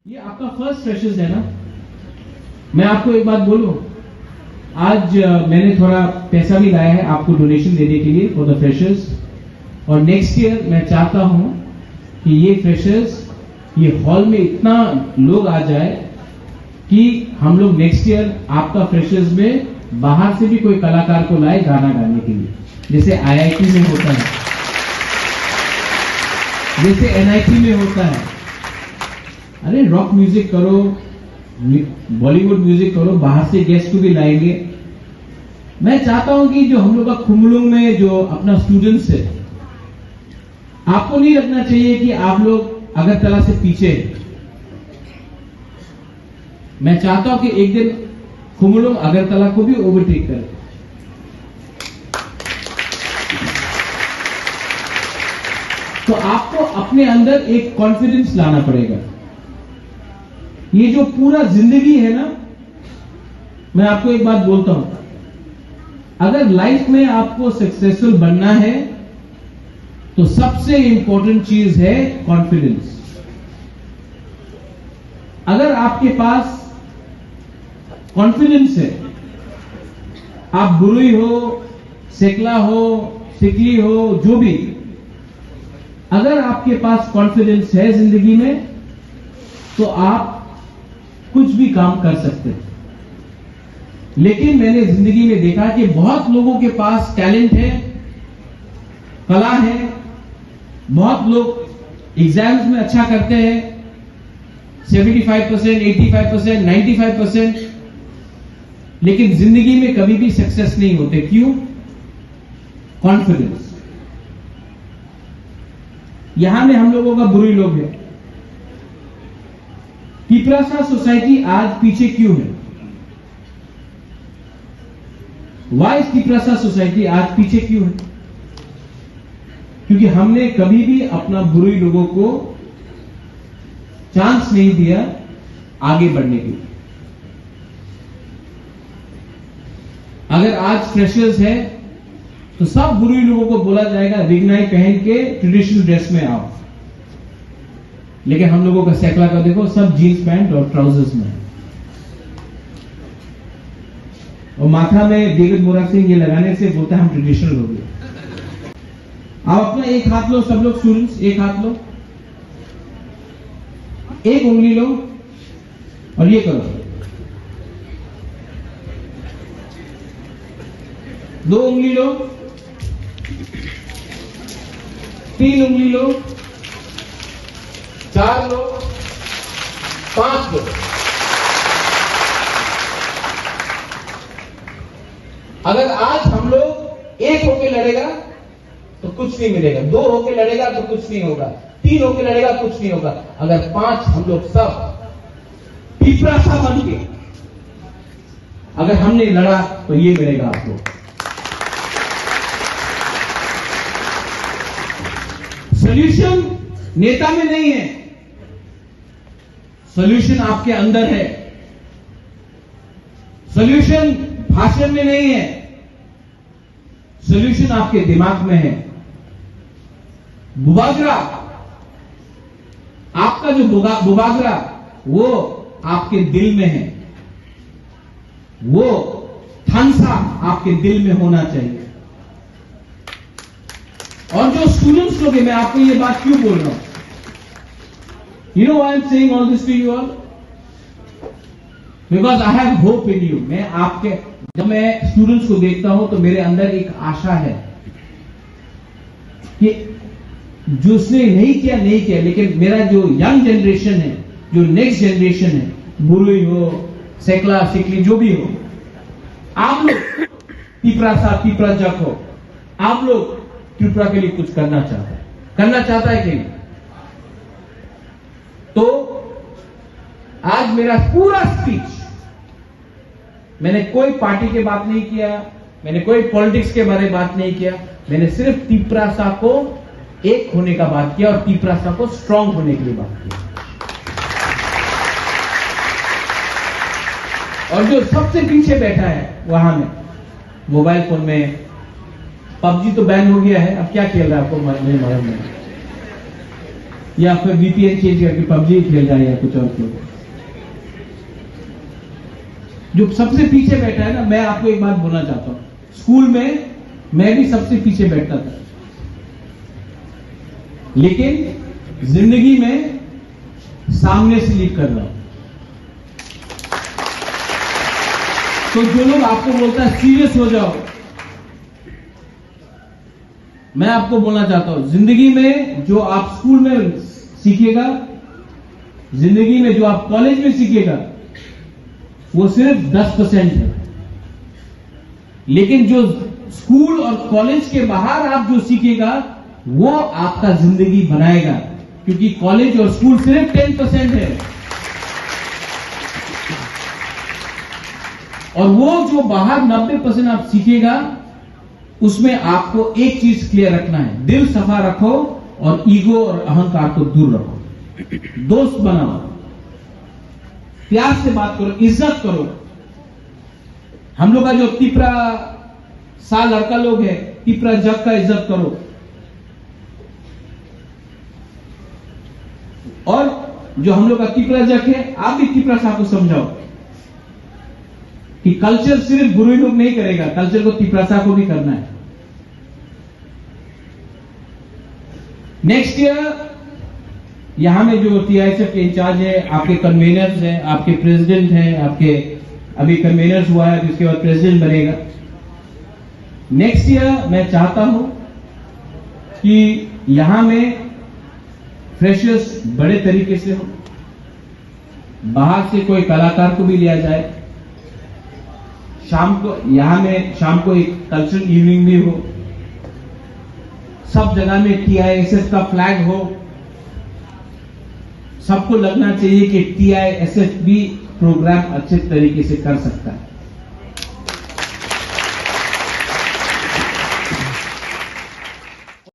ये आपका first freshers है ना। मैं आपको एक बात बोलूं, आज मैंने थोड़ा पैसा भी लाया है आपको डोनेशन देने के लिए फॉर द फ्रेशर्स। और नेक्स्ट ईयर मैं चाहता हूं कि ये फ्रेशर्स, ये हॉल में इतना लोग आ जाए कि हम लोग नेक्स्ट ईयर आपका फ्रेशर्स में बाहर से भी कोई कलाकार को लाए गाना गाने के लिए, जैसे आईआईटी में होता है, जैसे एनआईटी में होता है। अरे रॉक म्यूजिक करो, बॉलीवुड म्यूजिक करो, बाहर से गेस्ट को भी लाएंगे। मैं चाहता हूं कि जो हम लोग का खुमलुंग में जो अपना स्टूडेंट्स है, आपको नहीं लगना चाहिए कि आप लोग अगरतला से पीछे हैं। मैं चाहता हूं कि एक दिन खुमलुंग अगरतला को भी ओवरटेक करे। तो आपको अपने अंदर एक कॉन्फिडेंस लाना पड़ेगा। ये जो पूरा जिंदगी है ना, मैं आपको एक बात बोलता हूं, अगर लाइफ में आपको सक्सेसफुल बनना है तो सबसे इंपॉर्टेंट चीज है कॉन्फिडेंस। अगर आपके पास कॉन्फिडेंस है, आप बुरुई हो, सेकला हो, सिकली हो, जो भी, अगर आपके पास कॉन्फिडेंस है जिंदगी में तो आप कुछ भी काम कर सकते हैं। लेकिन मैंने जिंदगी में देखा कि बहुत लोगों के पास टैलेंट है, कला है, बहुत लोग एग्जाम्स में अच्छा करते हैं, 75%, 85%, 95%, लेकिन जिंदगी में कभी भी सक्सेस नहीं होते। क्यों? कॉन्फिडेंस। यहां में हम लोगों का बुरी लोग है। पिपरासा सोसाइटी आज पीछे क्यों है? वाई पिपरासा सोसाइटी आज पीछे क्यों है? क्योंकि हमने कभी भी अपना बुरी लोगों को चांस नहीं दिया आगे बढ़ने के लिए। अगर आज फ्रेशर्स है तो सब बुरी लोगों को बोला जाएगा रिगनाई पहन के ट्रेडिशनल ड्रेस में आओ, लेकिन हम लोगों का सैकला का देखो, सब जीन्स पैंट और ट्राउजर्स में, और माथा में डेविड मोरा सिंह ये लगाने से बोलता है हम ट्रेडिशनल हो गए। आप अपना एक हाथ लो, सब लोग स्टूडेंट्स एक हाथ लो, एक उंगली लो और ये करो, दो उंगली लो, तीन उंगली लो, चार लो, पांच लो। अगर आज हम लोग एक होके लड़ेगा तो कुछ नहीं मिलेगा, दो होके लड़ेगा तो कुछ नहीं होगा, तीन होके लड़ेगा कुछ नहीं होगा। अगर पांच हम लोग सब पिपरासा बन के अगर हमने लड़ा तो ये मिलेगा आपको। सॉल्यूशन नेता में नहीं है, सॉल्यूशन आपके अंदर है। सॉल्यूशन भाषण में नहीं है, सॉल्यूशन आपके दिमाग में है। बुबागरा, आपका जो बुबागरा वो आपके दिल में है, वो थानसा आपके दिल में होना चाहिए। और जो स्टूडेंट्स लोग हैं, मैं आपको ये बात क्यों बोल रहा हूं? You know why I'm saying all this to you all? Because I have hope in you. मैं आपके, जब मैं स्टूडेंट्स को देखता हूं तो मेरे अंदर एक आशा है कि जो उसने नहीं किया, लेकिन मेरा जो यंग जनरेशन है, जो नेक्स्ट जनरेशन है, बुरुई हो, सेकला, सिकली, जो भी हो, आप लोग पिपराजक हो, आप लोग त्रिपुरा के लिए कुछ करना चाहता है कि नहीं? तो आज मेरा पूरा स्पीच, मैंने कोई पार्टी के बात नहीं किया, मैंने कोई पॉलिटिक्स के बारे में बात नहीं किया, मैंने सिर्फ पिपरासा को एक होने का बात किया और पिपरासा को स्ट्रांग होने के लिए बात किया। और जो सबसे पीछे बैठा है वहां में मोबाइल फोन में, पबजी तो बैन हो गया है, अब क्या खेल रहा है आपको मेरे मालूम नहीं। या फिर वीपीएन चेंज करके पबजी खेल रहा है या कुछ और खेल रहा है। जो सबसे पीछे बैठा है ना, मैं आपको एक बात बोलना चाहता हूं, स्कूल में मैं भी सबसे पीछे बैठता था, लेकिन जिंदगी में सामने से लीड कर रहा हूं। तो जो लोग आपको बोलता है सीरियस हो जाओ, मैं आपको बोलना चाहता हूं, जिंदगी में जो आप स्कूल में सीखेगा, जिंदगी में जो आप कॉलेज में सीखेगा, वो सिर्फ 10% है। लेकिन जो स्कूल और कॉलेज के बाहर आप जो सीखेगा, वो आपका जिंदगी बनाएगा, क्योंकि कॉलेज और स्कूल सिर्फ 10% है। और वो जो बाहर 90% आप सीखेगा, उसमें आपको एक चीज क्लियर रखना है, दिल सफा रखो और ईगो और अहंकार को दूर रखो। दोस्त बनाओ, प्यार से बात करो, इज्जत करो। हम लोग का जो तिपरा सा लड़का लोग है, तिपरा जग का इज्जत करो। और जो हम लोग का तिपरा जग है, आप भी तिपरा साहब को समझाओ कि कल्चर सिर्फ गुरु लोग नहीं करेगा, कल्चर को तिपरा साहब को भी करना है। नेक्स्ट ईयर यहां में जो टीआईएसएफ के इंचार्ज है, आपके कन्वीनर्स हैं, आपके प्रेसिडेंट हैं, आपके अभी कन्वीनर्स हुआ है, इसके बाद प्रेसिडेंट बनेगा। नेक्स्ट ईयर मैं चाहता हूं कि यहां में फ्रेशर्स बड़े तरीके से हो, बाहर से कोई कलाकार को भी लिया जाए, शाम को यहां में शाम को एक कल्चरल इवनिंग भी हो, सब जगह में टीआईएसएफ का फ्लैग हो, सबको लगना चाहिए कि टीआईएसएफ भी प्रोग्राम अच्छे तरीके से कर सकता है।